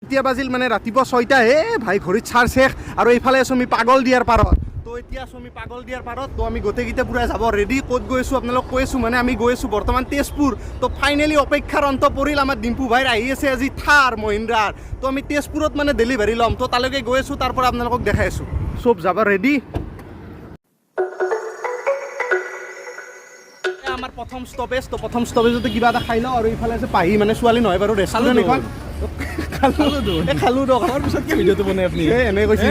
এতিয়া বাজিল মানে ৰাতিপুৱা 6টা ভাই ঘড়ীত চাৰ শেষ আৰু এইফালে আছোঁ আমি পাগল দিয়াৰ পাৰত তো এতিয়া আছোঁ আমি পাগল দিয়াৰ পাৰত তো আমি গোটেইকেইটা পূৰা যাব ৰেডি ক'ত গৈ আছোঁ আপোনালোক কৈ আছোঁ মানে আমি গৈ আছোঁ বৰ্তমান তেজপুৰ তো ফাইনেলি অপেক্ষাৰ অন্ত পৰিল আমাৰ ডিম্পু ভাইৰ আহি আছে আজি থাৰ মহিন্দ্ৰাৰ তো আমি তেজপুৰত মানে ডেলিভাৰী ল'ম তো তালৈকে গৈ আছোঁ তাৰ পৰা আপোনালোকক দেখাই আছোঁ চব যাব ৰেডি আমাৰ প্ৰথম ষ্টপেজ তো প্ৰথম ষ্টপেজতে কিবা এটা খাই লওঁ আৰু এইফালে আছে পাহি মানে ছোৱালী নহয় বাৰু ৰেষ্টুৰেণ্ট এখন খালো দোকানৰ পিছত কি ভিডিঅ'টো বনাই আপুনি এনে কৈছে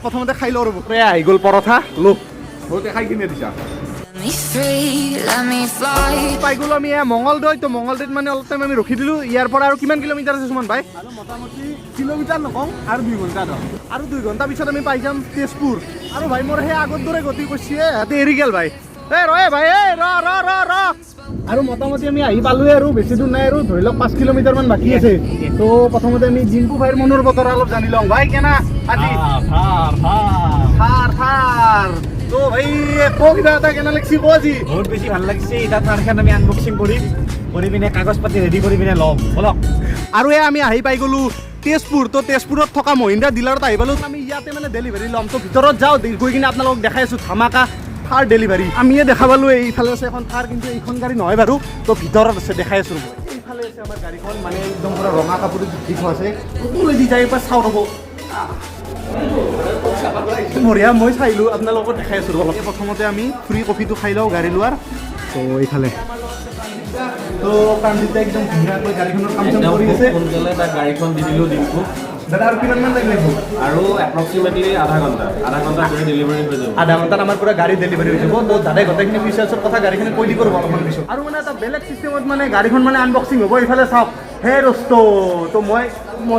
প্ৰথমতে খাই লওঁ ৰ'ব আহি গ'ল পৰঠা লোক বহুতে খাই কিনে দিছা পাই গ'লো আমি মঙলদৈ তো মঙলদৈত মানে অলপ টাইম আমি ৰখি দিলোঁ ইয়াৰ পৰা আৰু কিমান কিলোমিটাৰ আছে সুমন ভাই আৰু মোটামুটি কিলোমিটাৰ নকওঁ আৰু 2 ঘণ্টা আৰু 2 ঘণ্টা পিছত আমি পাই যাম তেজপুৰ আৰু ভাই মোৰ সেই আগৰ দৰে গতি কৰিছে সিহঁতে এৰি গ'ল ভাই ৰ ভাই ৰ আৰু মোটামুটি আমি আহি পালোৱে আৰু বেছি দূৰ নাই আৰু ধৰি লওক 5 কিলোমিটাৰমান বাকী আছে তো প্ৰথমতে আমি ডিম্পু ভাইৰ মনৰ বতৰ অলপ জানি লওঁ ভাই কেনা আজি থাৰ তো ভাই কিবা এটা কেনা লাগিছে আজি বহুত বেছি ভাল লাগিছে এটা থাৰখন আমি আনবক্সিং কৰি পিনে কাগজ পাতি ৰেডি কৰি পিনে ল'ম বলক আৰু আমি আহি পাই গ'লো তেজপুৰ তো তেজপুৰত থকা মহিন্দ্ৰা ডিলাৰত আহি পালোঁ আমি ইয়াতে মানে ডেলিভাৰী ল'ম তো ভিতৰত যাওঁ গৈ কিনে আপোনালোকক দেখাই আছোঁ ধামাকা থাৰ ডেলিভাৰী আমিয়ে দেখা পালোঁ এইফালে আছে এখন থাৰ কিন্তু এইখন গাড়ী নহয় বাৰু তো ভিতৰত আছে দেখাই আছোঁ এইফালে আছে আমাৰ গাড়ীখন মানে একদম পুৰা ৰঙা কাপোৰত দি থোৱা আছে দি যায় এবাৰ চাওঁ ৰ'ব বঢ়িয়া মই চাইলোঁ আপোনালোকক দেখাই আছোঁ অলপ প্ৰথমতে আমি ফ্ৰী কফিটো খাই লওঁ গাড়ী লোৱাৰ তো এইফালে তো প্ৰাণজিতে একদম ধুনীয়াকৈ গাড়ীখনৰ কাম চাম কৰি আছে সোনকালে তাক গাড়ীখন দি দিলোঁ দিনটো দাদা আৰু কিমানমান লাগিব আৰু এপ্ৰক্সিমেটলি আধা ঘণ্টা ডেলিভাৰী হৈ যাব আধা ঘণ্টাত আমাৰ পুৰা গাড়ী ডেলিভাৰী হৈ যাব তো দাদাই গোটেইখিনি ফিচাৰ্ছৰ কথা গাড়ীখিনি কৈ দিব ৰ'ব অলপমান পিছত আৰু মানে এটা বেলেগ চিষ্টেমত মানে গাড়ীখন মানে আনবক্সিং হ'ব এইফালে চাওক হে ৰস্ত তো মই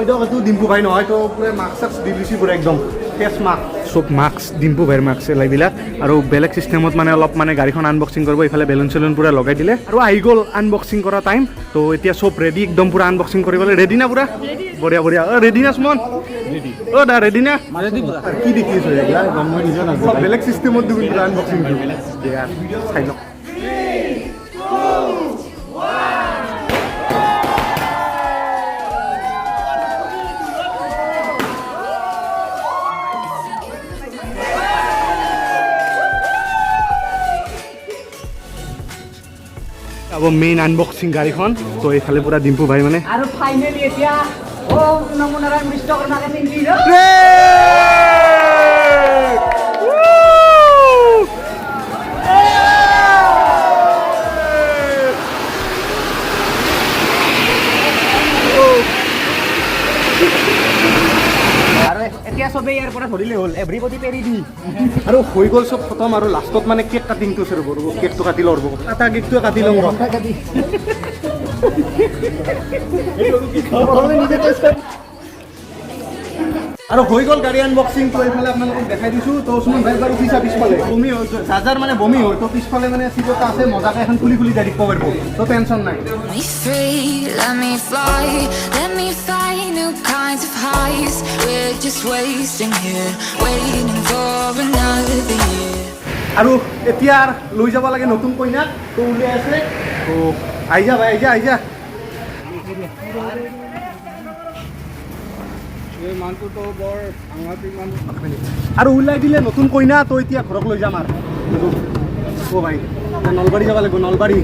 দিয়ক এইটো ডিম্পু ভাই নহয় তো পুৰা মাস্ক চাস্ক দি দিছোঁ পুৰা একদম ফেচ মাস্ক চব মাস্ক ডিম্পু ভাইৰ মাস্ক এইবিলাক আৰু বেলেগ চিষ্টেমত মানে অলপ মানে গাড়ীখন আনবক্সিং কৰিব এইফালে বেলুন চেলুন পুৰা লগাই দিলে আৰু আহি গ'ল আনবক্সিং কৰা টাইম তো এতিয়া চব ৰেডি একদম পুৰা আনবক্সিং কৰিবলৈ ৰেডি না পুৰা বঢ়িয়া ৰেডি না সুমন দা ৰেডি না কি দেখিছোঁ বেলেগ চিষ্টেমত দিব পুৰা আনবক্সিং চাই লওক अब मेन आनबक्सिंग गाड़ीখন तो এইফালে পুৰা ডিম্পু ভাই মানে আৰু ফাইনালি এতিয়া ও নমুনাৰায়ণ বিশ্বকৰ্মাকে চিনি দিলো এতিয়া সবে ইয়াৰ পৰা ধৰিলে হ'ল এভৰিবডি পেৰি দি আৰু হৈ গ'ল চব খতম আৰু লাষ্টত মানে কেক কাটিংটো আছে ৰ'ব কেকটো কাটি লওঁ ৰ'ব এটা কেকটো কাটি লওঁ আৰু হৈ গ'ল গাড়ী আনবক্সিং তো এইফালে আপোনালোকক দেখাই দিছোঁ তো সুমন ভাই বাৰু পিছফালে বমি হ'ল যাৰ মানে বমি হ'ল তো পিছফালে মানে চিট এটা আছে মজাকৈ এখন খুলি গাড়ী দিব পাৰিব তো টেনশ্যন নাই kinds of highs we're just wasting here waiting for another year আৰু এতিয়া লৈ যাব লাগে নতুন কইনা তো উলিয়াই আছে তো আহি যা ভাই আহি যা এই মানটো তো বৰ আঙাতি মান আৰু উলাই দিলে নতুন কইনা তো এতিয়া ঘৰক লৈ যাম আৰু ও ভাই নলবাৰী যাব লাগিব নলবাৰী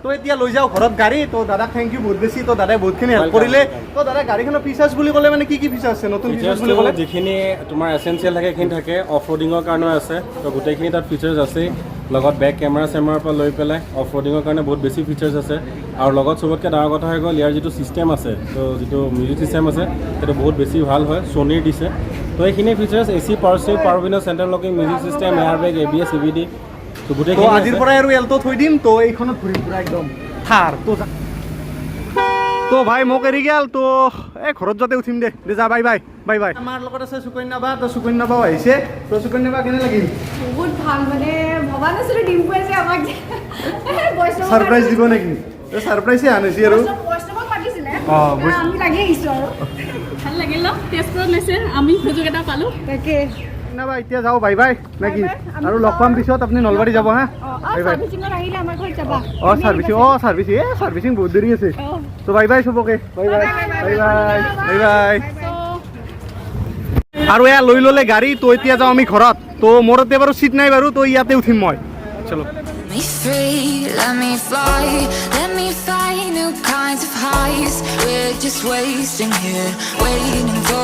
তো এতিয়া লৈ যাওঁ ঘৰত গাড়ী তো দাদাক থেংক ইউ বহুত বেছি তো দাদাই বহুতখিনি হেল্প কৰিলে তো দাদা গাড়ীখনৰ ফিচাৰ্ছ বুলি ক'লে মানে কি ফিচাৰ আছে নতুন ফিচাৰ্ছ বুলি ক'লে যিখিনি তোমাৰ এচেঞ্চিয়েল থাকে সেইখিনি থাকে অফ ৰোডিঙৰ কাৰণেও আছে তো গোটেইখিনি তাত ফিচাৰ্ছ আছে লগত বেক কেমেৰা চেমেৰাৰ পৰা লৈ পেলাই অফ ৰোডিঙৰ কাৰণে বহুত বেছি ফিচাৰ্ছ আছে আৰু লগত চবতকৈ ডাঙৰ কথা হৈ গ'ল ইয়াৰ যিটো ছিষ্টেম আছে তো যিটো মিউজিক ছিষ্টেম আছে সেইটো বহুত বেছি ভাল হয় ছনীৰ দিছে তো এইখিনি features A C power steering' power window central locking music system air bag ABS CVD তো গোটেইখিনি আজিৰ পৰাই আৰু এলটো থৈ দিম তো এইখনত ঘূৰিম পুৰা একদম থাৰ তো ভাই মোক এৰি গেল তো এই ঘৰত যাতে উঠিম দে যা বাই আমাৰ লগত আছে সুকন্যা বা তো সুকন্যা বাও আহিছে তো সুকন্যা বা কেনে লাগিল বহুত ভাল মানে ভবা নাছিলো ডিম্পুৱে যে আমাক সাৰপ্ৰাইজ দিব নেকি তো সাৰপ্ৰাইজে আনিছে আৰু বৈষ্ণৱক পাতিছিলে আমি লাগি আহিছো আৰু ভাল লাগিল ন তেজপুৰত লৈছে আমি সুযোগ এটা পালো তাকে না বা এতিয়া যাও বাই নাকি আৰু লগ পাম পিছত আপুনি নলবাৰী যাব হা বাই সাৰ্ভিচিঙত আহিলে আমাৰ ঘৰত যাবা সাৰ্ভিচিং বহুত দেৰি আছে তো বাই বাই চবকে bye bye bye bye bye bye আৰু এয়া লৈ ল'লে গাড়ী তো এতিয়া যাওঁ আমি ঘৰত তো মোৰ এতিয়া বাৰু চিট নাই বাৰু তো ইয়াতে উঠিম মই চলো Me free, let me fly, let me find new kinds of highs. We're just wasting here, waiting for